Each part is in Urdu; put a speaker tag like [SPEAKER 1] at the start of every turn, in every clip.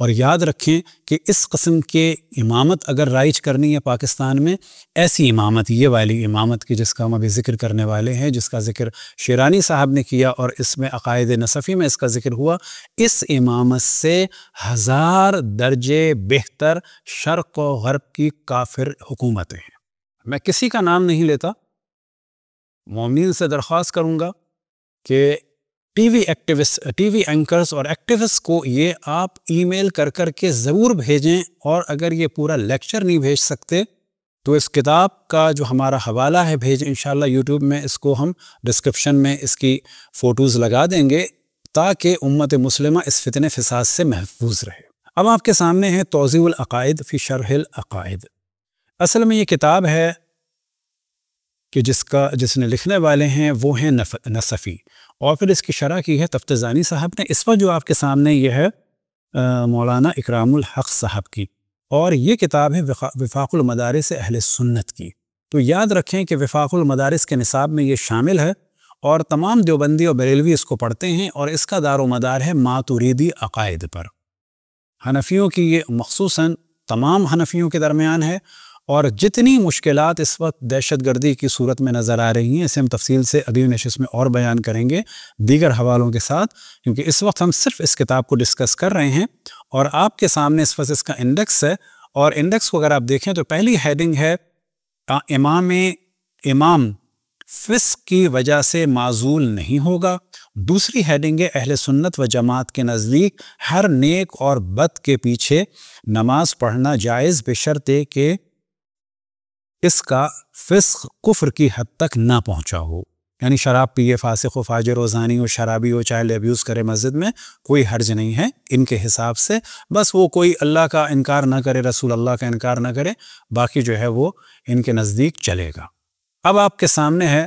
[SPEAKER 1] اور یاد رکھیں کہ اس قسم کے امامت اگر رائج کرنی ہے پاکستان میں، ایسی امامت، یہ والی امامت کی جس کا ہم ابھی ذکر کرنے والے ہیں، جس کا ذکر شیرانی صاحب نے کیا اور اس میں عقائد نصفی میں اس کا ذکر ہوا، اس امامت سے 1000 درجے بہتر شرق و غرب کی کافر حکومتیں ہیں۔ میں کسی کا نام نہیں لیتا، مومنین سے درخواست کروں گا کہ ٹی وی اینکرز اور ایکٹیوسٹ کو یہ آپ ای میل کر کر کے ضرور بھیجیں، اور اگر یہ پورا لیکچر نہیں بھیج سکتے تو اس کتاب کا جو ہمارا حوالہ ہے بھیجیں، انشاءاللہ یوٹیوب میں اس کو ہم ڈسکرپشن میں اس کی فوٹوز لگا دیں گے تاکہ امت مسلمہ اس فتنہ فساد سے محفوظ رہے۔ اب آپ کے سامنے ہے توضیح العقائد فی شرح العقائد۔ اصل میں یہ کتاب ہے کہ جس نے لکھنے والے ہیں وہ ہیں نصفی، اور پھر اس کی شرح کی ہے تفتزانی صاحب نے۔ اس وقت جو آپ کے سامنے یہ ہے مولانا اکرام الحق صاحب کی، اور یہ کتاب ہے وفاق المدارس اہل سنت کی۔ تو یاد رکھیں کہ وفاق المدارس کے نصاب میں یہ شامل ہے، اور تمام دیوبندی اور بریلوی اس کو پڑھتے ہیں، اور اس کا دار و مدار ہے ماتوریدی عقائد پر۔ حنفیوں کی یہ خصوصاً تمام حنفیوں کے درمیان ہے، اور جتنی مشکلات اس وقت دہشت گردی کی صورت میں نظر آ رہی ہیں اسے ہم تفصیل سے اگلی نشست میں اور بیان کریں گے دیگر حوالوں کے ساتھ، کیونکہ اس وقت ہم صرف اس کتاب کو ڈسکس کر رہے ہیں، اور آپ کے سامنے اس وقت اس کا انڈیکس ہے، اور انڈیکس کو اگر آپ دیکھیں تو پہلی ہیڈنگ ہے امام فسق کی وجہ سے معزول نہیں ہوگا، دوسری ہیڈنگ ہے اہل سنت و جماعت کے نزدیک ہر نیک اور بد کے پیچھے نماز پڑھنا جائز بشرطے کہ اس کا فسق کفر کی حد تک نہ پہنچا ہو، یعنی شراب پیے، فاسق و فاجر و زانی و شرابی و چائلڈ ابیوز کرے مسجد میں، کوئی حرج نہیں ہے ان کے حساب سے، بس وہ کوئی اللہ کا انکار نہ کرے، رسول اللہ کا انکار نہ کرے، باقی جو ہے وہ ان کے نزدیک چلے گا۔ اب آپ کے سامنے ہے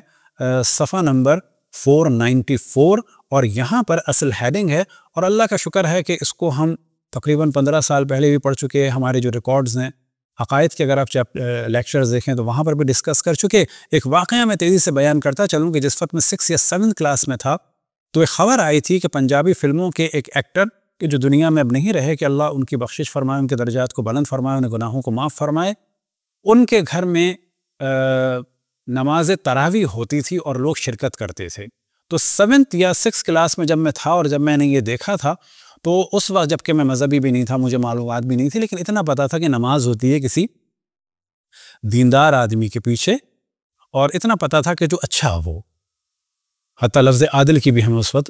[SPEAKER 1] صفحہ نمبر 494، اور یہاں پر اصل ہیڈنگ ہے، اور اللہ کا شکر ہے کہ اس کو ہم تقریباً 15 سال پہلے بھی پڑھ چکے ہیں، ہمارے جو ریکارڈز ہیں عقائد کے اگر آپ لیکچرز دیکھیں تو وہاں پر بھی ڈسکس کر چکے۔ ایک واقعہ میں تیزی سے بیان کرتا چلوں کہ جس وقت میں 6 یا 7 کلاس میں تھا تو ایک خبر آئی تھی کہ پنجابی فلموں کے ایک ایکٹر کہ جو دنیا میں اب نہیں رہے، کہ اللہ ان کی بخشش فرمائے، ان کے درجات کو بلند فرمائے، ان گناہوں کو معاف فرمائے، ان کے گھر میں نماز تراویح ہوتی تھی اور لوگ شرکت کرتے تھے۔ تو 7 یا 6 کلاس میں جب میں تھا اور جب میں نے یہ دیکھا تھا تو اس وقت جب کہ میں مذہبی بھی نہیں تھا، مجھے معلومات بھی نہیں تھی، لیکن اتنا پتا تھا کہ نماز ہوتی ہے کسی دیندار آدمی کے پیچھے، اور اتنا پتا تھا کہ جو اچھا ہو، حتیٰ لفظ عادل کی بھی ہمیں اس وقت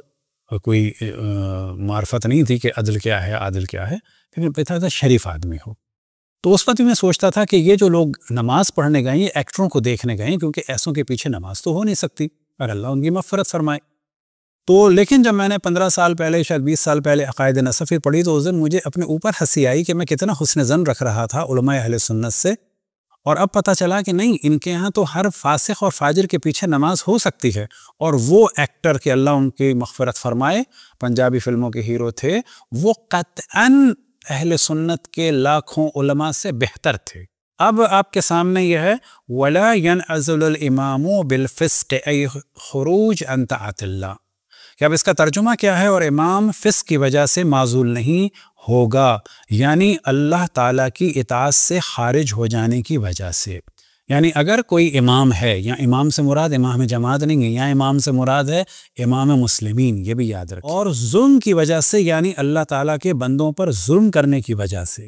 [SPEAKER 1] کوئی معرفت نہیں تھی کہ عدل کیا ہے، عادل کیا ہے، لیکن پتا تھا شریف آدمی ہو۔ تو اس وقت میں سوچتا تھا کہ یہ جو لوگ نماز پڑھنے گئے، یہ ایکٹروں کو دیکھنے گئے، کیونکہ ایسوں کے پیچھے نماز تو ہو نہیں سکتی، اور اللہ ان کی مغفرت فرمائے۔ تو لیکن جب میں نے 15 سال پہلے، شاید 20 سال پہلے عقائد نصفی پڑھی تو اس دن مجھے اپنے اوپر ہنسی آئی کہ میں کتنا حسن ظن رکھ رہا تھا علماء اہل سنت سے، اور اب پتہ چلا کہ نہیں، ان کے ہاں تو ہر فاسق اور فاجر کے پیچھے نماز ہو سکتی ہے، اور وہ ایکٹر کہ اللہ ان کی مغفرت فرمائے پنجابی فلموں کے ہیرو تھے، وہ قطعاً اہل سنت کے لاکھوں علماء سے بہتر تھے۔ اب آپ کے سامنے یہ ہے وَلَا يَنْعَزُلُ الْإِمَامُ بِالْفِسْقِ أَيْ خُرُوجَ عَنْ طَاعَةِ اللَّهِ، کہ اب اس کا ترجمہ کیا ہے، اور امام فسق کی وجہ سے معزول نہیں ہوگا، یعنی اللہ تعالیٰ کی اطاعت سے خارج ہو جانے کی وجہ سے۔ یعنی اگر کوئی امام ہے، یا امام سے مراد امام جماعت نہیں ہے، یا امام سے مراد ہے امام مسلمین، یہ بھی یاد رکھیں، اور ظلم کی وجہ سے، یعنی اللہ تعالیٰ کے بندوں پر ظلم کرنے کی وجہ سے،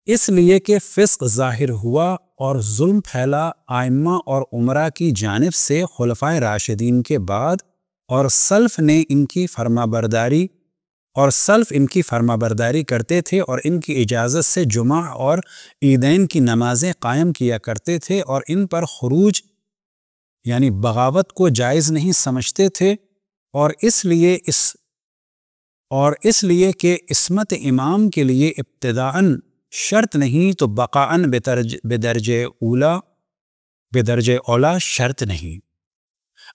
[SPEAKER 1] اس لیے کہ فسق ظاہر ہوا اور ظلم پھیلا ائمہ اور امراء کی جانب سے خلفائے راشدین کے بعد، اور سلف ان کی فرما برداری کرتے تھے، اور ان کی اجازت سے جمعہ اور عیدین کی نمازیں قائم کیا کرتے تھے، اور ان پر خروج یعنی بغاوت کو جائز نہیں سمجھتے تھے، اور اس لیے کہ عصمت امام کے لیے ابتداءً شرط نہیں تو بقاءً بدرجہ اولا شرط نہیں۔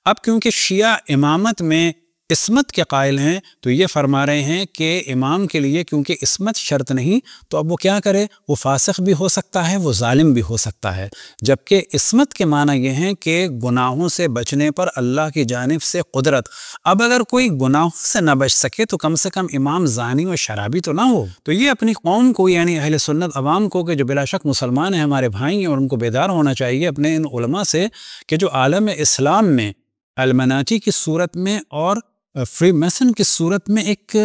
[SPEAKER 1] اب کیونکہ شیعہ امامت میں عصمت کے قائل ہیں تو یہ فرما رہے ہیں کہ امام کے لیے کیونکہ عصمت شرط نہیں تو اب وہ کیا کرے، وہ فاسق بھی ہو سکتا ہے، وہ ظالم بھی ہو سکتا ہے، جبکہ عصمت کے معنی یہ ہیں کہ گناہوں سے بچنے پر اللہ کی جانب سے قدرت۔ اب اگر کوئی گناہوں سے نہ بچ سکے تو کم سے کم امام زانی و شرابی تو نہ ہو۔ تو یہ اپنی قوم کو یعنی اہل سنت عوام کو کہ جو بلا شک مسلمان ہیں، ہمارے بھائی ہیں، اور ان کو بیدار ہونا چاہیے اپنے ان علماء سے کہ جو عالم اسلام میں المناٹی کی صورت میں اور فری میسن کی صورت میں ایک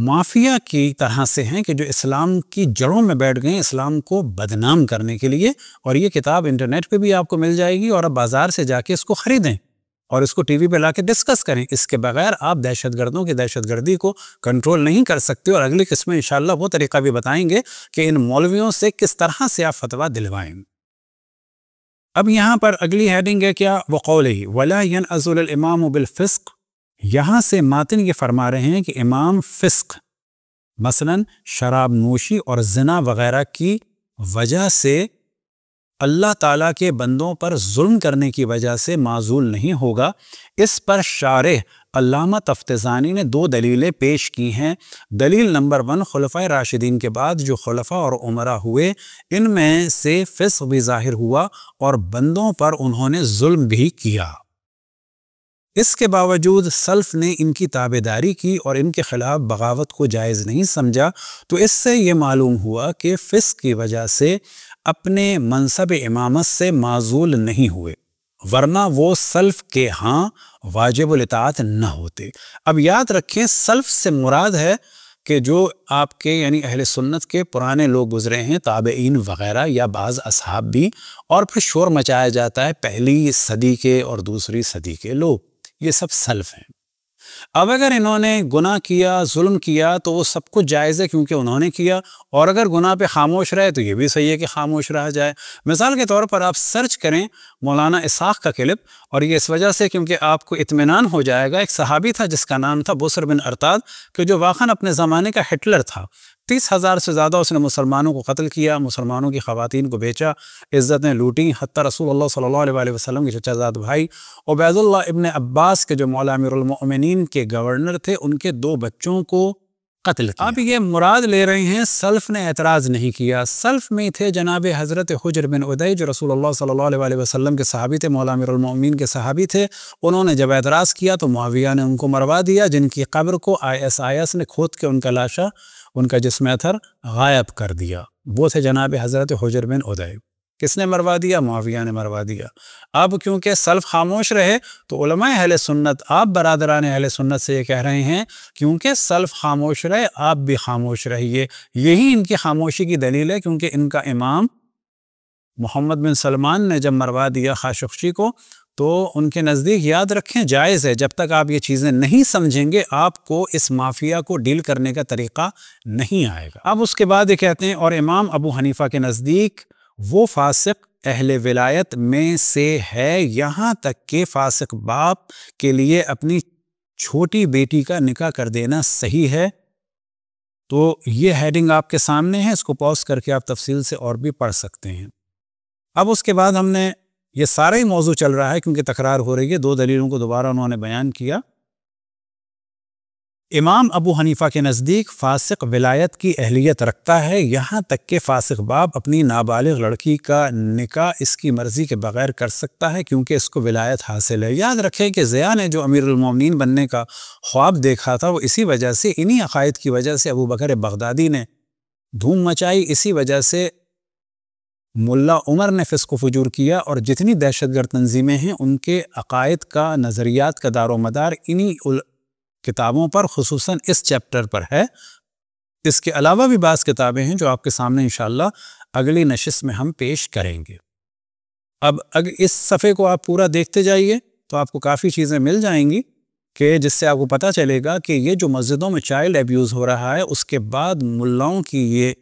[SPEAKER 1] مافیا کی طرح سے ہیں کہ جو اسلام کی جڑوں میں بیٹھ گئے اسلام کو بدنام کرنے کے لیے۔ اور یہ کتاب انٹرنیٹ پہ بھی آپ کو مل جائے گی، اور اب بازار سے جا کے اس کو خریدیں اور اس کو ٹی وی پہ لا کے ڈسکس کریں۔ اس کے بغیر آپ دہشت گردوں کی دہشت گردی کو کنٹرول نہیں کر سکتے، اور اگلی قسم میں انشاءاللہ وہ طریقہ بھی بتائیں گے کہ ان مولویوں سے کس طرح سے آپ فتویٰ دلوائیں۔ اب یہاں پر اگلی ہیڈنگ ہے کیا، وقولہ ولا ينعزل الامام بالفسق۔ یہاں سے ماتن یہ فرما رہے ہیں کہ امام فسق مثلا شراب نوشی اور زنا وغیرہ کی وجہ سے اللہ تعالیٰ کے بندوں پر ظلم کرنے کی وجہ سے معزول نہیں ہوگا۔ اس پر شارح علامہ تفتزانی نے 2 دلیلیں پیش کی ہیں۔ دلیل نمبر 1، خلفائے راشدین کے بعد جو خلفاء اور عمرا ہوئے ان میں سے فسق بھی ظاہر ہوا اور بندوں پر انہوں نے ظلم بھی کیا، اس کے باوجود سلف نے ان کی تابعداری کی اور ان کے خلاف بغاوت کو جائز نہیں سمجھا۔ تو اس سے یہ معلوم ہوا کہ فسق کی وجہ سے اپنے منصب امامت سے معزول نہیں ہوئے، ورنہ وہ سلف کے ہاں واجب الاطاعت نہ ہوتے۔ اب یاد رکھیں سلف سے مراد ہے کہ جو آپ کے یعنی اہل سنت کے پرانے لوگ گزرے ہیں، تابعین وغیرہ یا بعض اصحاب بھی، اور پھر شور مچایا جاتا ہے پہلی صدی کے اور دوسری صدی کے لوگ، یہ سب سلف ہیں۔ اب اگر انہوں نے گناہ کیا، ظلم کیا تو وہ سب کچھ جائز ہے کیونکہ انہوں نے کیا، اور اگر گناہ پہ خاموش رہے تو یہ بھی صحیح ہے کہ خاموش رہا جائے۔ مثال کے طور پر آپ سرچ کریں مولانا اسحاق کا کلپ، اور یہ اس وجہ سے کیونکہ آپ کو اطمینان ہو جائے گا۔ ایک صحابی تھا جس کا نام تھا بصر بن ارتاد، کہ جو واقعاً اپنے زمانے کا ہٹلر تھا۔ 30,000 سے زیادہ اس نے مسلمانوں کو قتل کیا، مسلمانوں کی خواتین کو بیچا، عزتیں لوٹیں، حتیٰ رسول اللہ صلی اللہ علیہ وسلم کے چچا زاد بھائی عبید اللہ ابن عباس کے جو مولا امیر المؤمنین کے گورنر تھے ان کے 2 بچوں کو قتل کیا۔ اب یہ مراد لے رہے ہیں سلف نے اعتراض نہیں کیا، سلف میں تھے جناب حضرت حجر بن عدی جو رسول اللہ صلی اللہ علیہ وسلم کے صحابی تھے، مولا امیر المؤمنین کے صحابی تھے۔ انہوں نے جب اعتراض کیا تو معاویہ نے ان کو مروا دیا، جن کی قبر کو ISIS نے کھود کے ان کا لاشا، ان کا جسم اطہر غائب کر دیا۔ وہ تھے جناب حضرت حجر بن عدی۔ کس نے مروا دیا؟ معاویہ نے مروا دیا۔ اب کیونکہ سلف خاموش رہے تو علماء اہل سنت، آپ برادران اہل سنت سے یہ کہہ رہے ہیں کیونکہ سلف خاموش رہے آپ بھی خاموش رہیے۔ یہی ان کی خاموشی کی دلیل ہے، کیونکہ ان کا امام محمد بن سلمان نے جب مروا دیا خاشقجی کو تو ان کے نزدیک یاد رکھیں جائز ہے، جب تک آپ یہ چیزیں نہیں سمجھیں گے آپ کو اس مافیا کو ڈیل کرنے کا طریقہ نہیں آئے گا۔ اب اس کے بعد یہ کہتے ہیں اور امام ابو حنیفہ کے نزدیک وہ فاسق اہل ولایت میں سے ہے، یہاں تک کہ فاسق باپ کے لیے اپنی چھوٹی بیٹی کا نکاح کر دینا صحیح ہے۔ تو یہ ہیڈنگ آپ کے سامنے ہے، اس کو پاز کر کے آپ تفصیل سے اور بھی پڑھ سکتے ہیں۔ اب اس کے بعد ہم نے یہ سارا ہی موضوع چل رہا ہے کیونکہ تکرار ہو رہی ہے، 2 دلیلوں کو دوبارہ انہوں نے بیان کیا۔ امام ابو حنیفہ کے نزدیک فاسق ولایت کی اہلیت رکھتا ہے، یہاں تک کہ فاسق باپ اپنی نابالغ لڑکی کا نکاح اس کی مرضی کے بغیر کر سکتا ہے کیونکہ اس کو ولایت حاصل ہے۔ یاد رکھیں کہ ضیاء نے جو امیر المومنین بننے کا خواب دیکھا تھا وہ اسی وجہ سے، انہی عقائد کی وجہ سے ابو بکر بغدادی نے دھوم مچائی، اسی وجہ سے ملا عمر نے فسق و فجور کیا، اور جتنی دہشت گرد تنظیمیں ہیں ان کے عقائد کا، نظریات کا دار و مدار انہی کتابوں پر، خصوصاً اس چیپٹر پر ہے۔ اس کے علاوہ بھی بعض کتابیں ہیں جو آپ کے سامنے انشاءاللہ اگلی نشست میں ہم پیش کریں گے۔ اب اگر اس صفحے کو آپ پورا دیکھتے جائیے تو آپ کو کافی چیزیں مل جائیں گی کہ جس سے آپ کو پتہ چلے گا کہ یہ جو مسجدوں میں چائلڈ ایبیوز ہو رہا ہے، اس کے بعد ملاؤں کی یہ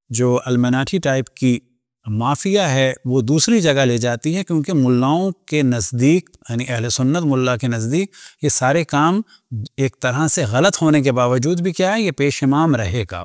[SPEAKER 1] جو المناٹی ٹائپ کی مافیا ہے وہ دوسری جگہ لے جاتی ہے، کیونکہ ملاؤں کے نزدیک یعنی اہل سنت ملا کے نزدیک یہ سارے کام ایک طرح سے غلط ہونے کے باوجود بھی کیا ہے، یہ پیش امام رہے گا۔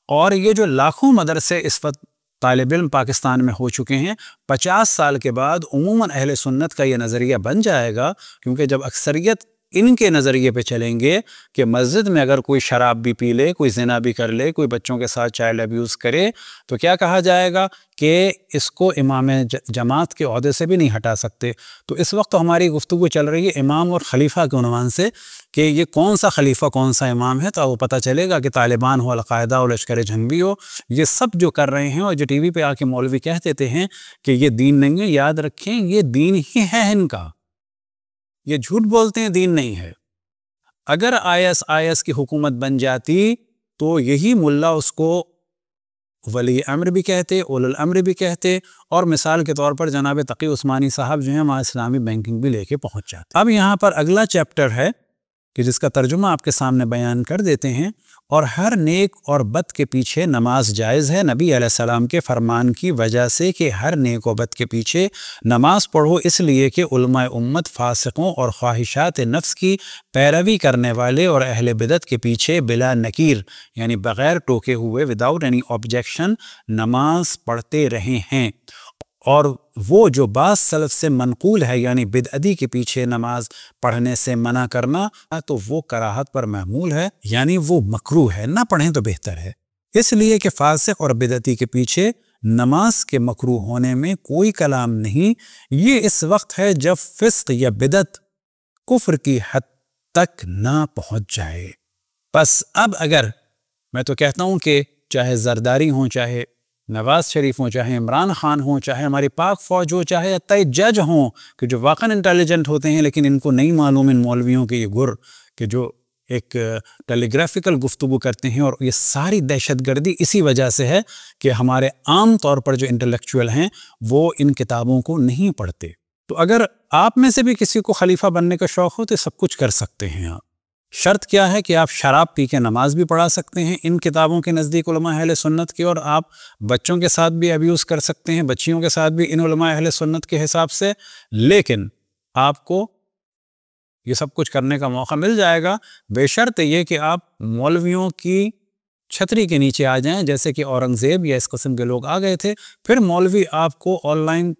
[SPEAKER 1] اور یہ جو لاکھوں مدرسے اس وقت طالب علم پاکستان میں ہو چکے ہیں، 50 سال کے بعد عموماً اہل سنت کا یہ نظریہ بن جائے گا، کیونکہ جب اکثریت ان کے نظریے پہ چلیں گے کہ مسجد میں اگر کوئی شراب بھی پی لے، کوئی زنا بھی کر لے، کوئی بچوں کے ساتھ چائلڈ ابیوز کرے، تو کیا کہا جائے گا کہ اس کو امام جماعت کے عہدے سے بھی نہیں ہٹا سکتے۔ تو اس وقت ہماری گفتگو چل رہی ہے امام اور خلیفہ کے عنوان سے کہ یہ کون سا خلیفہ کون سا امام ہے، تو وہ پتہ چلے گا کہ طالبان ہو، القاعدہ ہو، لشکر جنگی ہو، یہ سب جو کر رہے ہیں اور جو ٹی وی پہ آ کے مولوی کہہ دیتے ہیں کہ یہ دین نہیں ہے، یاد رکھیں یہ دین ہی ہے ان کا، یہ جھوٹ بولتے ہیں، دین نہیں ہے۔ اگر IS کی حکومت بن جاتی تو یہی ملا اس کو ولی امر بھی کہتے، اول الامر بھی کہتے، اور مثال کے طور پر جناب تقی عثمانی صاحب جو ہیں وہاں اسلامی بینکنگ بھی لے کے پہنچ جاتے۔ اب یہاں پر اگلا چیپٹر ہے کہ جس کا ترجمہ آپ کے سامنے بیان کر دیتے ہیں، اور ہر نیک اور بد کے پیچھے نماز جائز ہے، نبی علیہ السلام کے فرمان کی وجہ سے کہ ہر نیک و بد کے پیچھے نماز پڑھو، اس لیے کہ علماء امت فاسقوں اور خواہشات نفس کی پیروی کرنے والے اور اہل بدعت کے پیچھے بلا نکیر یعنی بغیر ٹوکے ہوئے وداؤٹ اینی آبجیکشن نماز پڑھتے رہے ہیں، اور وہ جو بعض سلف سے منقول ہے یعنی بدعتی کے پیچھے نماز پڑھنے سے منع کرنا، تو وہ کراہت پر محمول ہے، یعنی وہ مکروہ ہے، نہ پڑھیں تو بہتر ہے، اس لیے کہ فاسق اور بدعتی کے پیچھے نماز کے مکروہ ہونے میں کوئی کلام نہیں۔ یہ اس وقت ہے جب فسق یا بدعت کفر کی حد تک نہ پہنچ جائے۔ بس اب اگر میں تو کہتا ہوں کہ چاہے زرداری ہوں، چاہے نواز شریف ہوں، چاہے عمران خان ہوں، چاہے ہماری پاک فوج ہو، چاہے حتیٰ جج ہوں کہ جو واقعاً انٹیلیجنٹ ہوتے ہیں لیکن ان کو نہیں معلوم ان مولویوں کے یہ گر کہ جو ایک ٹیلی گرافیکل گفتگو کرتے ہیں، اور یہ ساری دہشت گردی اسی وجہ سے ہے کہ ہمارے عام طور پر جو انٹلیکچوئل ہیں وہ ان کتابوں کو نہیں پڑھتے۔ تو اگر آپ میں سے بھی کسی کو خلیفہ بننے کا شوق ہو تو سب کچھ کر سکتے ہیں آپ۔ شرط کیا ہے کہ آپ شراب پی کے نماز بھی پڑھا سکتے ہیں ان کتابوں کے نزدیک علماء اہل سنت کے، اور آپ بچوں کے ساتھ بھی ابیوز کر سکتے ہیں، بچیوں کے ساتھ بھی ان علماء اہل سنت کے حساب سے، لیکن آپ کو یہ سب کچھ کرنے کا موقع مل جائے گا بے شرط یہ کہ آپ مولویوں کی چھتری کے نیچے آ جائیں، جیسے کہ اورنگزیب یا اس قسم کے لوگ آ گئے تھے، پھر مولوی آپ کو آن لائن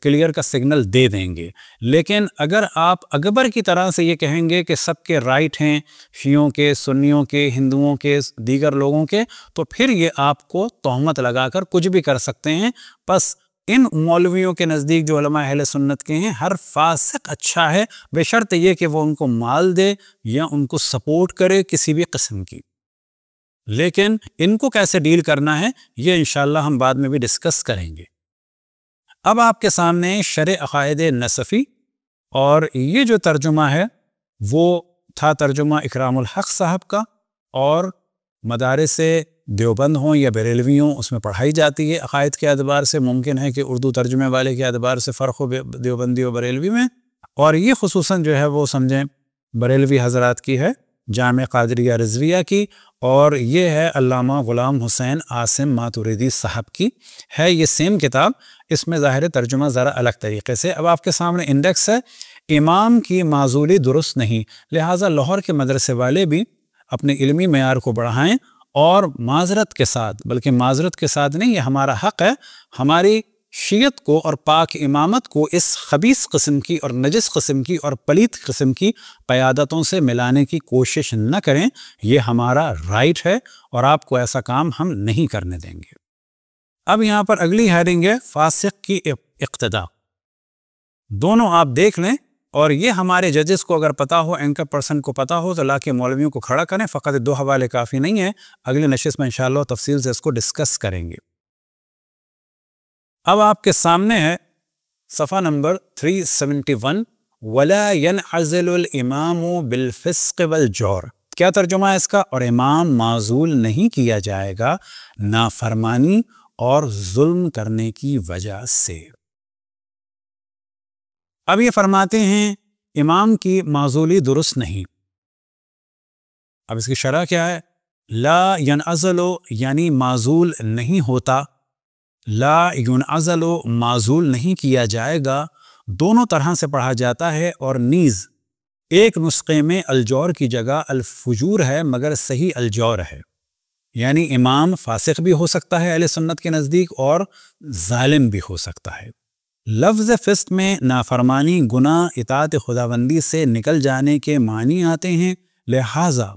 [SPEAKER 1] کلیئر کا سگنل دے دیں گے۔ لیکن اگر آپ اکبر کی طرح سے یہ کہیں گے کہ سب کے رائٹ ہیں، شیعوں کے، سنیوں کے، ہندوؤں کے، دیگر لوگوں کے، تو پھر یہ آپ کو تہمت لگا کر کچھ بھی کر سکتے ہیں۔ بس ان مولویوں کے نزدیک جو علماء اہل سنت کے ہیں ہر فاسق اچھا ہے، بے شرط یہ کہ وہ ان کو مال دے یا ان کو سپورٹ کرے کسی بھی قسم کی۔ لیکن ان کو کیسے ڈیل کرنا ہے یہ انشاءاللہ ہم بعد میں بھی ڈسکس کریں گے۔ اب آپ کے سامنے شرح عقائد نصفی، اور یہ جو ترجمہ ہے وہ تھا ترجمہ اکرام الحق صاحب کا، اور مدارس دیوبند ہوں یا بریلوی ہوں اس میں پڑھائی جاتی ہے۔ عقائد کے اعتبار سے ممکن ہے کہ اردو ترجمے والے کے اعتبار سے فرق ہو دیوبندی و بریلوی میں، اور یہ خصوصاً جو ہے وہ سمجھیں بریلوی حضرات کی ہے، جامع قادریہ رضویہ کی، اور یہ ہے علامہ غلام حسین عاصم ماتوریدی صاحب کی ہے، یہ سیم کتاب، اس میں ظاہر ترجمہ ذرا الگ طریقے سے۔ اب آپ کے سامنے انڈیکس ہے، امام کی معزولی درست نہیں، لہٰذا لاہور کے مدرسے والے بھی اپنے علمی معیار کو بڑھائیں، اور معذرت کے ساتھ، بلکہ معذرت کے ساتھ نہیں، یہ ہمارا حق ہے، ہماری شیعت کو اور پاک امامت کو اس خبیث قسم کی اور نجس قسم کی اور پلیت قسم کی قیادتوں سے ملانے کی کوشش نہ کریں، یہ ہمارا رائٹ ہے، اور آپ کو ایسا کام ہم نہیں کرنے دیں گے۔ اب یہاں پر اگلی ہیڈنگ ہے فاسق کی اقتداء، دونوں آپ دیکھ لیں، اور یہ ہمارے ججز کو اگر پتا ہو، اینکر پرسن کو پتا ہو تو لا کے مولویوں کو کھڑا کریں، فقط 2 حوالے کافی نہیں ہیں، اگلی نشست میں انشاءاللہ تفصیل سے اس کو ڈسکس کریں گے۔ اب آپ کے سامنے ہے صفحہ نمبر 371، وَلَا يَنْعَزِلُ الْإِمَامُ بِالْفِسْقِ وَالْجَوْرِ، کیا ترجمہ ہے اس کا؟ اور امام معزول نہیں کیا جائے گا نافرمانی اور ظلم کرنے کی وجہ سے۔ اب یہ فرماتے ہیں امام کی معزولی درست نہیں۔ اب اس کی شرح کیا ہے؟ لا ینعزل یعنی معزول نہیں ہوتا، لا ینعزل معزول نہیں کیا جائے گا، دونوں طرح سے پڑھا جاتا ہے، اور نیز ایک نسخے میں الجور کی جگہ الفجور ہے مگر صحیح الجور ہے، یعنی امام فاسق بھی ہو سکتا ہے اہل سنت کے نزدیک اور ظالم بھی ہو سکتا ہے، لفظ فسق میں نافرمانی، گناہ، اطاعت خداوندی سے نکل جانے کے معنی آتے ہیں، لہٰذا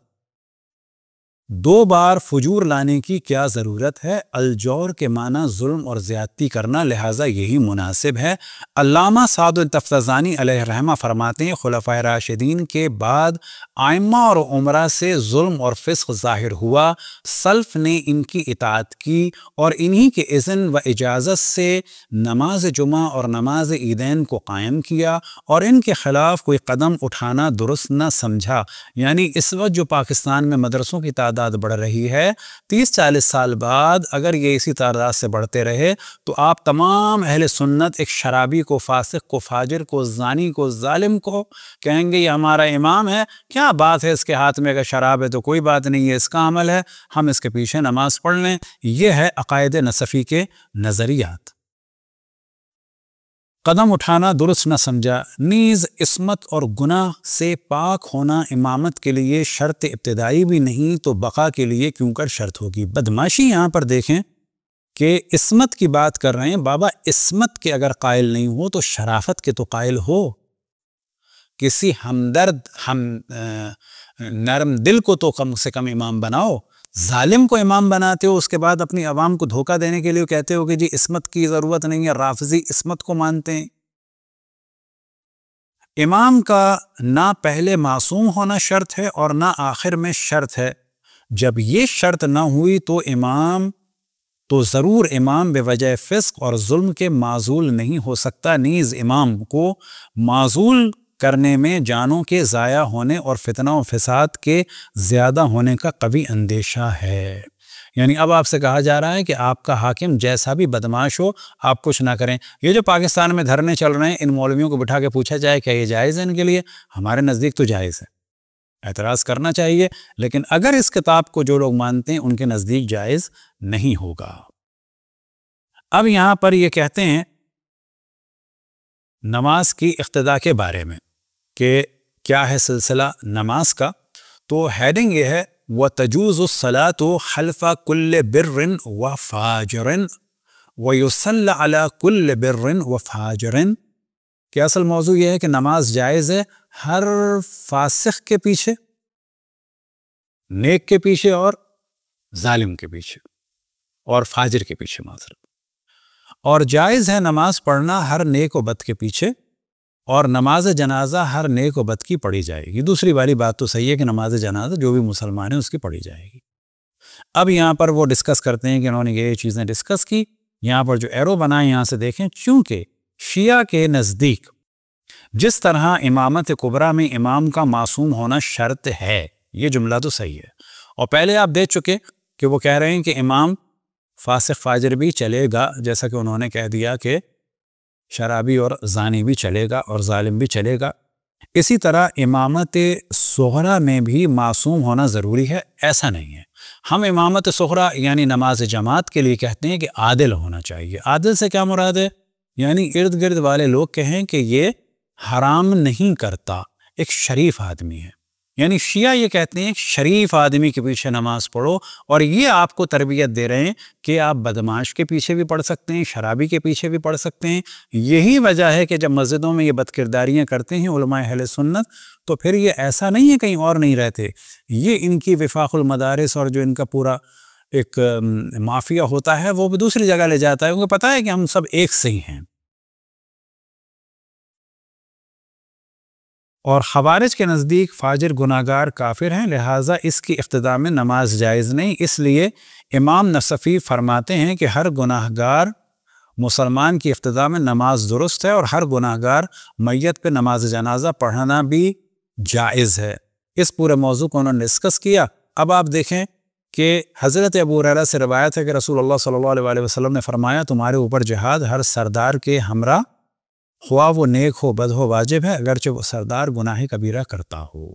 [SPEAKER 1] 2 بار فجور لانے کی کیا ضرورت ہے؟ الجور کے معنی ظلم اور زیادتی کرنا، لہٰذا یہی مناسب ہے۔ علامہ سعد التفتزانی علیہ رحمہ فرماتے ہیں خلفائے راشدین کے بعد ائمہ اور عمرا سے ظلم اور فسق ظاہر ہوا، سلف نے ان کی اطاعت کی اور انہی کے اذن و اجازت سے نماز جمعہ اور نماز عیدین کو قائم کیا اور ان کے خلاف کوئی قدم اٹھانا درست نہ سمجھا۔ یعنی اس وقت جو پاکستان میں مدرسوں کی تعداد بڑھ رہی ہے، 30-40 سال بعد اگر یہ اسی تعداد سے بڑھتے رہے تو آپ تمام اہل سنت ایک شرابی کو، فاسق کو، فاجر کو، زانی کو، ظالم کو کہیں گے یہ ہمارا امام ہے، کیا بات ہے اس کے ہاتھ میں اگر شراب ہے تو کوئی بات نہیں ہے، اس کا عمل ہے، ہم اس کے پیچھے نماز پڑھ لیں۔ یہ ہے عقائد نصفی کے نظریات۔ قدم اٹھانا درست نہ سمجھا، نیز عصمت اور گناہ سے پاک ہونا امامت کے لیے شرط ابتدائی بھی نہیں تو بقا کے لیے کیوں کر شرط ہوگی۔ بدماشی یہاں پر دیکھیں کہ عصمت کی بات کر رہے ہیں، بابا عصمت کے اگر قائل نہیں ہو تو شرافت کے تو قائل ہو، کسی ہمدرد نرم دل کو تو کم سے کم امام بناؤ۔ ظالم کو امام بناتے ہو، اس کے بعد اپنی عوام کو دھوکہ دینے کے لیے کہتے ہو کہ جی عصمت کی ضرورت نہیں ہے، رافضی عصمت کو مانتے ہیں۔ امام کا نہ پہلے معصوم ہونا شرط ہے اور نہ آخر میں شرط ہے۔ جب یہ شرط نہ ہوئی تو ضرور امام بے وجہ فسق اور ظلم کے معزول نہیں ہو سکتا، نیز امام کو معزول کرنے میں جانوں کے ضائع ہونے اور فتنہ و فساد کے زیادہ ہونے کا قوی اندیشہ ہے۔ یعنی اب آپ سے کہا جا رہا ہے کہ آپ کا حاکم جیسا بھی بدماش ہو آپ کچھ نہ کریں۔ یہ جو پاکستان میں دھرنے چل رہے ہیں، ان مولویوں کو بٹھا کے پوچھا جائے کیا یہ جائز ہے ان کے لیے؟ ہمارے نزدیک تو جائز ہے، اعتراض کرنا چاہیے، لیکن اگر اس کتاب کو جو لوگ مانتے ہیں ان کے نزدیک جائز نہیں ہوگا۔ اب یہاں پر یہ کہتے ہیں نماز کی اقتدا کے بارے میں کہ کیا ہے سلسلہ نماز کا، تو ہیڈنگ یہ ہے وَتَجُوزُ الصَّلَاةُ خَلْفَ كُلِّ بِرٍّ وَفَاجِرٍ وَيُصَلَّ عَلَى كُلِّ بِرٍّ وَفَاجِرٍ، کہ اصل موضوع یہ ہے کہ نماز جائز ہے ہر فاسق کے پیچھے، نیک کے پیچھے اور ظالم کے پیچھے اور فاجر کے پیچھے معذرت، اور جائز ہے نماز پڑھنا ہر نیک و بد کے پیچھے، اور نماز جنازہ ہر نیک و بد کی پڑھی جائے گی۔ دوسری والی بات تو صحیح ہے کہ نماز جنازہ جو بھی مسلمان ہے اس کی پڑھی جائے گی۔ اب یہاں پر وہ ڈسکس کرتے ہیں کہ انہوں نے یہ چیزیں ڈسکس کی، یہاں پر جو ایرو بنائے یہاں سے دیکھیں، چونکہ شیعہ کے نزدیک جس طرح امامت کبریٰ میں امام کا معصوم ہونا شرط ہے، یہ جملہ تو صحیح ہے، اور پہلے آپ دیکھ چکے کہ وہ کہہ رہے ہیں کہ امام فاسق فاجر بھی چلے گا، جیسا کہ انہوں نے کہہ دیا کہ شرابی اور زانی بھی چلے گا اور ظالم بھی چلے گا۔ اسی طرح امامت صغریٰ میں بھی معصوم ہونا ضروری ہے، ایسا نہیں ہے۔ ہم امامت صغریٰ یعنی نماز جماعت کے لیے کہتے ہیں کہ عادل ہونا چاہیے۔ عادل سے کیا مراد ہے؟ یعنی ارد گرد والے لوگ کہیں کہ یہ حرام نہیں کرتا، ایک شریف آدمی ہے۔ یعنی شیعہ یہ کہتے ہیں شریف آدمی کے پیچھے نماز پڑھو، اور یہ آپ کو تربیت دے رہے ہیں کہ آپ بدماش کے پیچھے بھی پڑھ سکتے ہیں، شرابی کے پیچھے بھی پڑھ سکتے ہیں۔ یہی وجہ ہے کہ جب مسجدوں میں یہ بدکرداریاں کرتے ہیں علماء اہل سنت، تو پھر یہ ایسا نہیں ہے کہیں اور نہیں رہتے، یہ ان کی وفاق المدارس اور جو ان کا پورا ایک مافیا ہوتا ہے وہ بھی دوسری جگہ لے جاتا ہے، کیونکہ پتہ ہے کہ ہم سب ایک سے ہی ہیں۔ اور خوارج کے نزدیک فاجر گناہگار کافر ہیں، لہٰذا اس کی ابتدا میں نماز جائز نہیں۔ اس لیے امام نصفی فرماتے ہیں کہ ہر گناہگار مسلمان کی ابتدا میں نماز درست ہے، اور ہر گناہگار میت پہ نماز جنازہ پڑھنا بھی جائز ہے۔ اس پورے موضوع کو انہوں نے ڈسکس کیا۔ اب آپ دیکھیں کہ حضرت ابو ہریرہ سے روایت ہے کہ رسول اللہ صلی اللہ علیہ وسلم نے فرمایا تمہارے اوپر جہاد ہر سردار کے ہمراہ، خواہ وہ نیک ہو بد ہو واجب ہے، اگرچہ وہ سردار گناہ کبیرہ کرتا ہو۔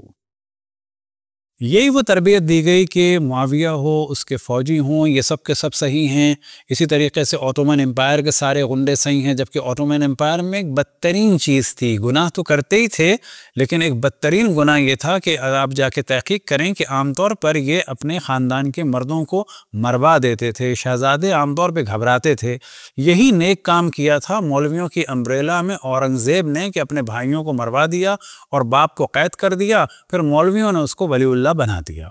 [SPEAKER 1] یہی وہ تربیت دی گئی کہ معاویہ ہو، اس کے فوجی ہوں، یہ سب کے سب صحیح ہیں. اسی طریقے سے اوٹومن امپائر کے سارے غنڈے صحیح ہیں، جبکہ اوٹومن امپائر میں ایک بدترین چیز تھی. گناہ تو کرتے ہی تھے، لیکن ایک بدترین گناہ یہ تھا کہ آپ جا کے تحقیق کریں کہ عام طور پر یہ اپنے خاندان کے مردوں کو مروا دیتے تھے. شہزادے عام طور پہ گھبراتے تھے. یہی نیک کام کیا تھا مولویوں کی امبریلا میں اورنگزیب نے کہ اپنے بھائیوں کو مروا دیا اور باپ کو قید کر دیا، پھر مولویوں نے اس کو ولی اللہ بنا دیا.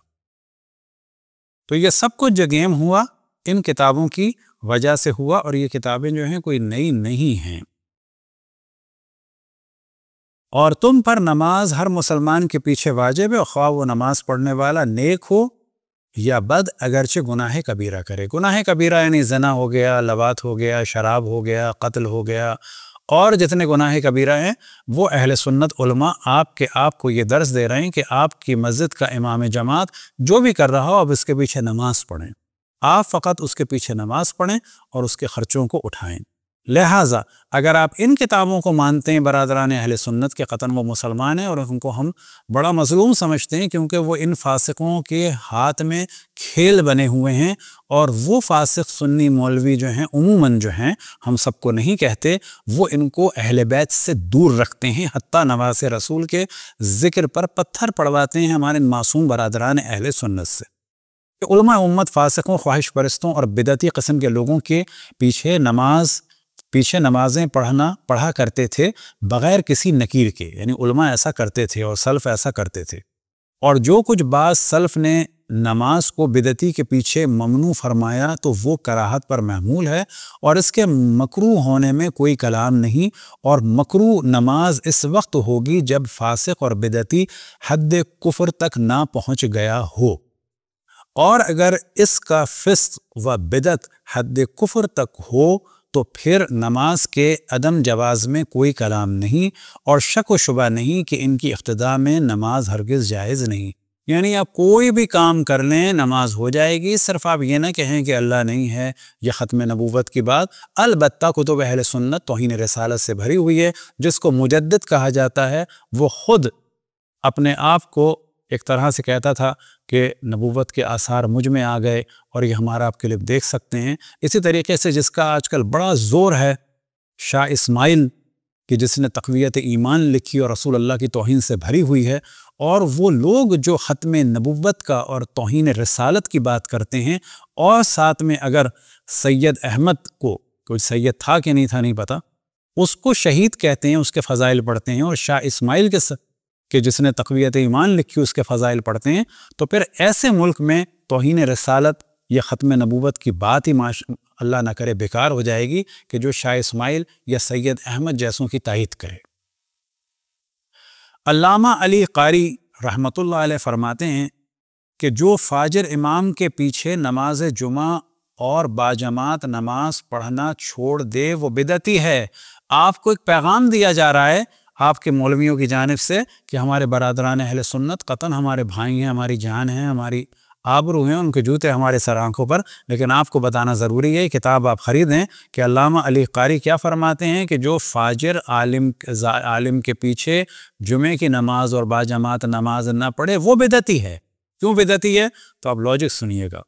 [SPEAKER 1] تو یہ سب کچھ جو گیم ہوا ان کتابوں کی وجہ سے ہوا، اور یہ کتابیں جو ہیں کوئی نئی نہیں ہیں. اور تم پر نماز ہر مسلمان کے پیچھے واجب ہے، خواہ وہ نماز پڑھنے والا نیک ہو یا بد، اگرچہ گناہ کبیرہ کرے. گناہ کبیرہ یعنی زنا ہو گیا، لواط ہو گیا، شراب ہو گیا، قتل ہو گیا، اور جتنے گناہ کبیرہ ہیں وہ اہل سنت علماء آپ کو یہ درس دے رہے ہیں کہ آپ کی مسجد کا امام جماعت جو بھی کر رہا ہو اب اس کے پیچھے نماز پڑھیں. آپ فقط اس کے پیچھے نماز پڑھیں اور اس کے خرچوں کو اٹھائیں. لہٰذا اگر آپ ان کتابوں کو مانتے ہیں برادران اہل سنت کے، قطعاً وہ مسلمان ہیں اور ان کو ہم بڑا مظلوم سمجھتے ہیں، کیونکہ وہ ان فاسقوں کے ہاتھ میں کھیل بنے ہوئے ہیں. اور وہ فاسق سنی مولوی جو ہیں عموماً جو ہیں، ہم سب کو نہیں کہتے، وہ ان کو اہل بیت سے دور رکھتے ہیں، حتیٰ نواز رسول کے ذکر پر پتھر پڑواتے ہیں ہمارے معصوم برادران اہل سنت سے. کہ علماء امت فاسقوں، خواہش پرستوں اور بدعتی قسم کے لوگوں کے پیچھے نمازیں پڑھا کرتے تھے بغیر کسی نکیر کے. یعنی علماء ایسا کرتے تھے اور سلف ایسا کرتے تھے. اور جو کچھ بعض سلف نے نماز کو بدعتی کے پیچھے ممنوع فرمایا تو وہ کراہت پر محمول ہے، اور اس کے مکروہ ہونے میں کوئی کلام نہیں. اور مکروہ نماز اس وقت ہوگی جب فاسق اور بدعتی حد کفر تک نہ پہنچ گیا ہو. اور اگر اس کا فسق و بدعت حد کفر تک ہو تو پھر نماز کے عدم جواز میں کوئی کلام نہیں، اور شک و شبہ نہیں کہ ان کی ابتداء میں نماز ہرگز جائز نہیں. یعنی آپ کوئی بھی کام کر لیں نماز ہو جائے گی، صرف آپ یہ نہ کہیں کہ اللہ نہیں ہے. یہ ختم نبوت کی بات البتہ کتب اہل سنت توہین رسالت سے بھری ہوئی ہے. جس کو مجدد کہا جاتا ہے وہ خود اپنے آپ کو ایک طرح سے کہتا تھا کہ نبوت کے آثار مجھ میں آ گئے، اور یہ ہمارا آپ کلپ دیکھ سکتے ہیں. اسی طریقے سے جس کا آج کل بڑا زور ہے شاہ اسماعیل، کہ جس نے تقویت ایمان لکھی اور رسول اللہ کی توہین سے بھری ہوئی ہے. اور وہ لوگ جو ختم نبوت کا اور توہین رسالت کی بات کرتے ہیں، اور ساتھ میں اگر سید احمد کو، کوئی سید تھا کہ نہیں تھا نہیں پتہ، اس کو شہید کہتے ہیں، اس کے فضائل پڑھتے ہیں، اور شاہ اسماعیل کہ جس نے تقویت ایمان لکھی اس کے فضائل پڑھتے ہیں، تو پھر ایسے ملک میں توہین رسالت یا ختم نبوت کی بات ہی اللہ نہ کرے بیکار ہو جائے گی کہ جو شاہ اسماعیل یا سید احمد جیسوں کی تائید کرے. علامہ علی قاری رحمۃ اللہ علیہ فرماتے ہیں کہ جو فاجر امام کے پیچھے نماز جمعہ اور باجماعت نماز پڑھنا چھوڑ دے وہ بدعتی ہے. آپ کو ایک پیغام دیا جا رہا ہے آپ کے مولویوں کی جانب سے کہ ہمارے برادران اہل سنت قطعاً ہمارے بھائی ہیں، ہماری جان ہیں، ہماری آبرو ہیں، ان کے جوتے ہمارے سر آنکھوں پر، لیکن آپ کو بتانا ضروری ہے، کتاب آپ خریدیں کہ علامہ علی قاری کیا فرماتے ہیں کہ جو فاجر عالم کے پیچھے جمعے کی نماز اور باجماعت نماز نہ پڑھے وہ بدعتی ہے. کیوں بدعتی ہے؟ تو آپ لاجک سنیے گا.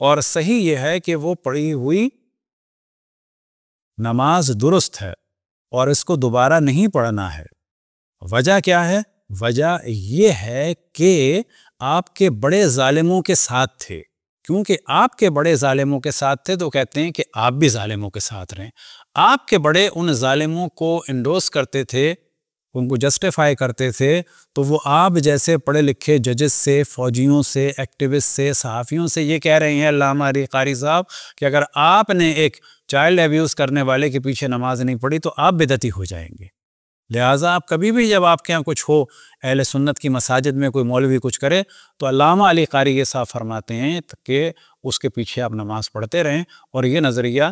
[SPEAKER 1] اور صحیح یہ ہے کہ وہ پڑھی ہوئی نماز درست ہے اور اس کو دوبارہ نہیں پڑھنا ہے. وجہ کیا ہے؟ وجہ یہ ہے کہ آپ کے بڑے ظالموں کے ساتھ تھے. کیونکہ آپ کے بڑے ظالموں کے ساتھ تھے تو کہتے ہیں کہ آپ بھی ظالموں کے ساتھ رہیں. آپ کے بڑے ان ظالموں کو انڈوس کرتے تھے، ان کو جسٹیفائی کرتے تھے، تو وہ آپ جیسے پڑھے لکھے ججز سے، فوجیوں سے، ایکٹیوسٹ سے، صحافیوں سے یہ کہہ رہے ہیں علامہ علی قاری صاحب کہ اگر آپ نے ایک چائلڈ ایبیوز کرنے والے کے پیچھے نماز نہیں پڑھی تو آپ بدعتی ہو جائیں گے. لہٰذا آپ کبھی بھی جب آپ کے یہاں کچھ ہو، اہل سنت کی مساجد میں کوئی مولوی کچھ کرے، تو علامہ علی قاری یہ صاحب فرماتے ہیں کہ اس کے پیچھے آپ نماز پڑھتے رہیں. اور یہ نظریہ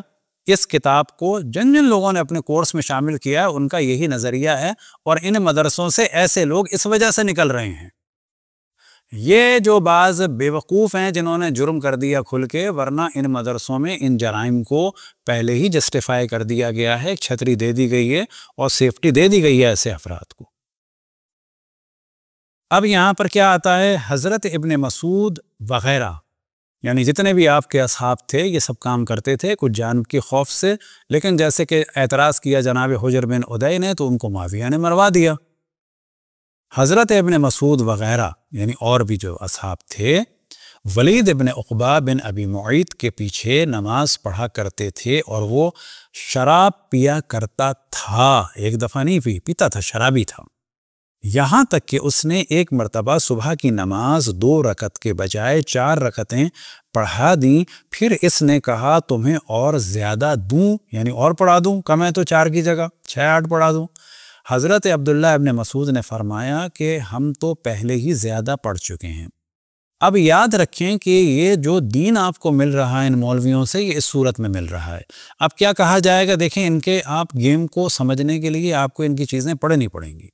[SPEAKER 1] اس کتاب کو جن لوگوں نے اپنے کورس میں شامل کیا ہے ان کا یہی نظریہ ہے، اور ان مدرسوں سے ایسے لوگ اس وجہ سے نکل رہے ہیں. یہ جو بعض بیوقوف ہیں جنہوں نے جرم کر دیا کھل کے، ورنہ ان مدرسوں میں ان جرائم کو پہلے ہی جسٹیفائی کر دیا گیا ہے، چھتری دے دی گئی ہے اور سیفٹی دے دی گئی ہے ایسے افراد کو. اب یہاں پر کیا آتا ہے؟ حضرت ابن مسعود وغیرہ یعنی جتنے بھی آپ کے اصحاب تھے یہ سب کام کرتے تھے کچھ جان کی خوف سے، لیکن جیسے کہ اعتراض کیا جناب حجر بن عدی نے تو ان کو معاویہ نے مروا دیا۔ حضرت ابن مسعود وغیرہ یعنی اور بھی جو اصحاب تھے ولید ابن عقبہ بن ابی معیط کے پیچھے نماز پڑھا کرتے تھے، اور وہ شراب پیا کرتا تھا، ایک دفعہ نہیں پیتا تھا، شرابی تھا، یہاں تک کہ اس نے ایک مرتبہ صبح کی نماز 2 رکعت کے بجائے 4 رکعتیں پڑھا دیں، پھر اس نے کہا تمہیں اور زیادہ دوں، یعنی اور پڑھا دوں، کم ہے تو 4 کی جگہ 6-8 پڑھا دوں۔ حضرت عبداللہ ابن مسعود نے فرمایا کہ ہم تو پہلے ہی زیادہ پڑھ چکے ہیں۔ اب یاد رکھیں کہ یہ جو دین آپ کو مل رہا ہے ان مولویوں سے، یہ اس صورت میں مل رہا ہے۔ اب کیا کہا جائے گا؟ دیکھیں ان کے آپ گیم کو سمجھنے کے لیے آپ کو ان کی چیزیں پڑھنی پڑیں گی۔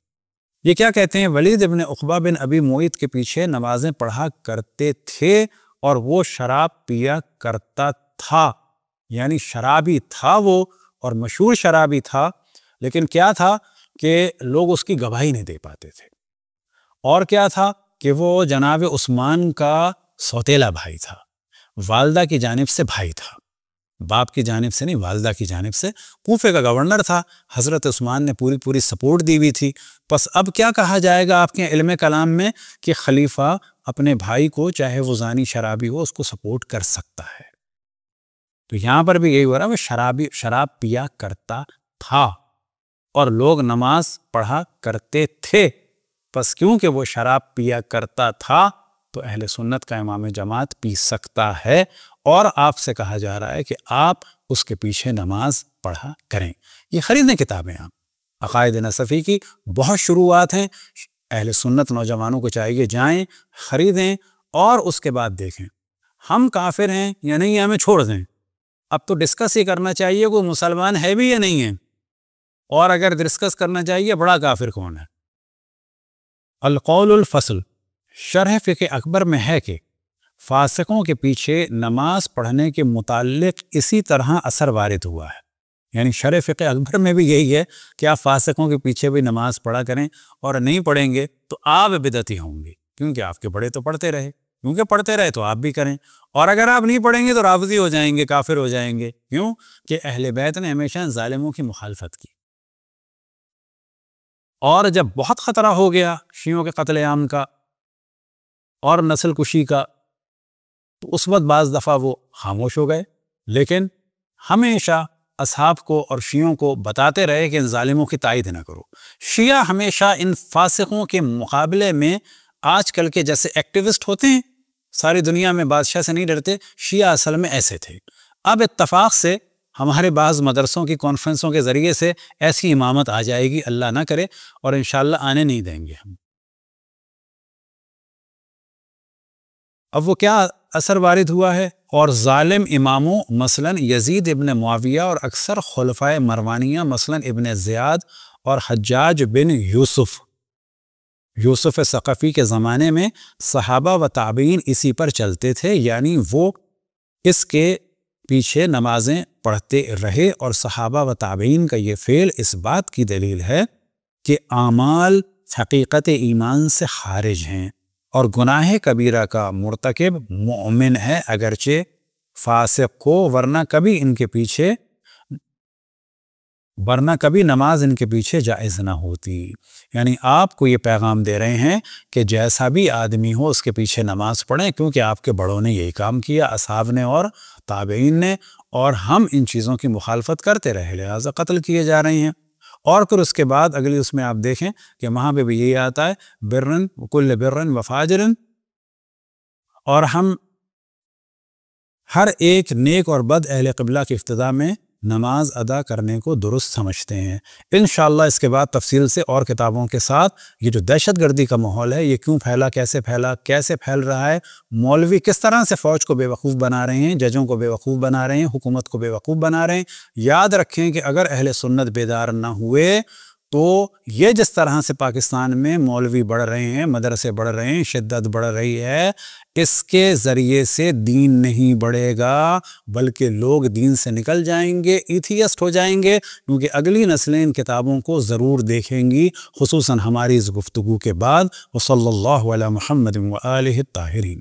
[SPEAKER 1] یہ کیا کہتے ہیں؟ ولید ابن عقبہ بن ابی معیط کے پیچھے نمازیں پڑھا کرتے تھے اور وہ شراب پیا کرتا تھا، یعنی شرابی تھا وہ، اور مشہور شرابی تھا، لیکن کیا تھا کہ لوگ اس کی گواہی نہیں دے پاتے تھے۔ اور کیا تھا کہ وہ جناب عثمان کا سوتیلا بھائی تھا، والدہ کی جانب سے بھائی تھا، باپ کی جانب سے نہیں، والدہ کی جانب سے، کوفے کا گورنر تھا، حضرت عثمان نے پوری سپورٹ دی ہوئی تھی۔ پس اب کیا کہا جائے گا آپ کے علم کلام میں کہ خلیفہ اپنے بھائی کو چاہے وہ زانی شرابی ہو اس کو سپورٹ کر سکتا ہے۔ تو یہاں پر بھی یہی ہو رہا ہے، وہ شراب پیا کرتا تھا اور لوگ نماز پڑھا کرتے تھے، پس کیونکہ وہ شراب پیا کرتا تھا تو اہل سنت کا امام جماعت پی سکتا ہے، اور آپ سے کہا جا رہا ہے کہ آپ اس کے پیچھے نماز پڑھا کریں۔ یہ خریدیں کتابیں، آپ عقائد نصفی کی بہت شروعات ہیں، اہل سنت نوجوانوں کو چاہیے جائیں خریدیں اور اس کے بعد دیکھیں ہم کافر ہیں یا نہیں، ہمیں چھوڑ دیں۔ اب تو ڈسکس ہی کرنا چاہیے کوئی مسلمان ہے بھی یا نہیں ہے، اور اگر ڈسکس کرنا چاہیے بڑا کافر کون ہے۔ القول الفصل شرح فقہ اکبر میں ہے کہ فاسقوں کے پیچھے نماز پڑھنے کے متعلق اسی طرح اثر وارد ہوا ہے، یعنی شرح فقہ اکبر میں بھی یہی ہے کہ آپ فاسقوں کے پیچھے بھی نماز پڑھا کریں، اور نہیں پڑھیں گے تو آپ بدعتی ہوں گے، کیونکہ آپ کے بڑے تو پڑھتے رہے، کیونکہ پڑھتے رہے تو آپ بھی کریں، اور اگر آپ نہیں پڑھیں گے تو رافضی ہو جائیں گے، کافر ہو جائیں گے۔ کیوں کہ اہل بیت نے ہمیشہ ظالموں کی مخالفت کی، اور جب بہت خطرہ ہو گیا شیعوں کے قتل عام کا اور نسل کشی کا تو اس وقت بعض دفعہ وہ خاموش ہو گئے، لیکن ہمیشہ اصحاب کو اور شیعوں کو بتاتے رہے کہ ان ظالموں کی تائید نہ کرو۔ شیعہ ہمیشہ ان فاسقوں کے مقابلے میں آج کل کے جیسے ایکٹیوسٹ ہوتے ہیں، ساری دنیا میں بادشاہ سے نہیں ڈرتے، شیعہ اصل میں ایسے تھے۔ اب اتفاق سے ہمارے بعض مدرسوں کی کانفرنسوں کے ذریعے سے ایسی امامت آ جائے گی، اللہ نہ کرے، اور انشاءاللہ آنے نہیں دیں گے ہم۔ اب وہ کیا اثر وارد ہوا ہے؟ اور ظالم اماموں مثلا یزید ابن معاویہ اور اکثر خلفائے مروانیہ مثلا ابن زیاد اور حجاج بن یوسف ثقفی کے زمانے میں صحابہ و تابعین اسی پر چلتے تھے، یعنی وہ اس کے پیچھے نمازیں پڑھتے رہے، اور صحابہ و تابعین کا یہ فعل اس بات کی دلیل ہے کہ اعمال حقیقت ایمان سے خارج ہیں، اور گناہ کبیرہ کا مرتکب مومن ہے اگرچہ فاسق کو، ورنہ کبھی نماز ان کے پیچھے جائز نہ ہوتی۔ یعنی آپ کو یہ پیغام دے رہے ہیں کہ جیسا بھی آدمی ہو اس کے پیچھے نماز پڑھیں، کیونکہ آپ کے بڑوں نے یہی کام کیا، اصحاب نے اور تابعین نے، اور ہم ان چیزوں کی مخالفت کرتے رہے، لہٰذا قتل کیے جا رہے ہیں۔ اور پھر اس کے بعد اگلی اس میں آپ دیکھیں کہ وہاں پہ بھی یہی آتا ہے برن کل برن و فاجرن، اور ہم ہر ایک نیک اور بد اہل قبلہ کی ابتدا میں نماز ادا کرنے کو درست سمجھتے ہیں۔ انشاءاللہ اس کے بعد تفصیل سے اور کتابوں کے ساتھ یہ جو دہشت گردی کا ماحول ہے یہ کیوں پھیلا، کیسے پھیل رہا ہے، مولوی کس طرح سے فوج کو بے وقوف بنا رہے ہیں، ججوں کو بے وقوف بنا رہے ہیں، حکومت کو بے وقوف بنا رہے ہیں۔ یاد رکھیں کہ اگر اہل سنت بیدار نہ ہوئے تو یہ جس طرح سے پاکستان میں مولوی بڑھ رہے ہیں، مدرسے بڑھ رہے ہیں، شدت بڑھ رہی ہے، اس کے ذریعے سے دین نہیں بڑھے گا بلکہ لوگ دین سے نکل جائیں گے، ایتھیسٹ ہو جائیں گے، کیونکہ اگلی نسلیں ان کتابوں کو ضرور دیکھیں گی، خصوصاً ہماری اس گفتگو کے بعد۔ وصلی اللہ علی محمد و آلہ الطاہرین۔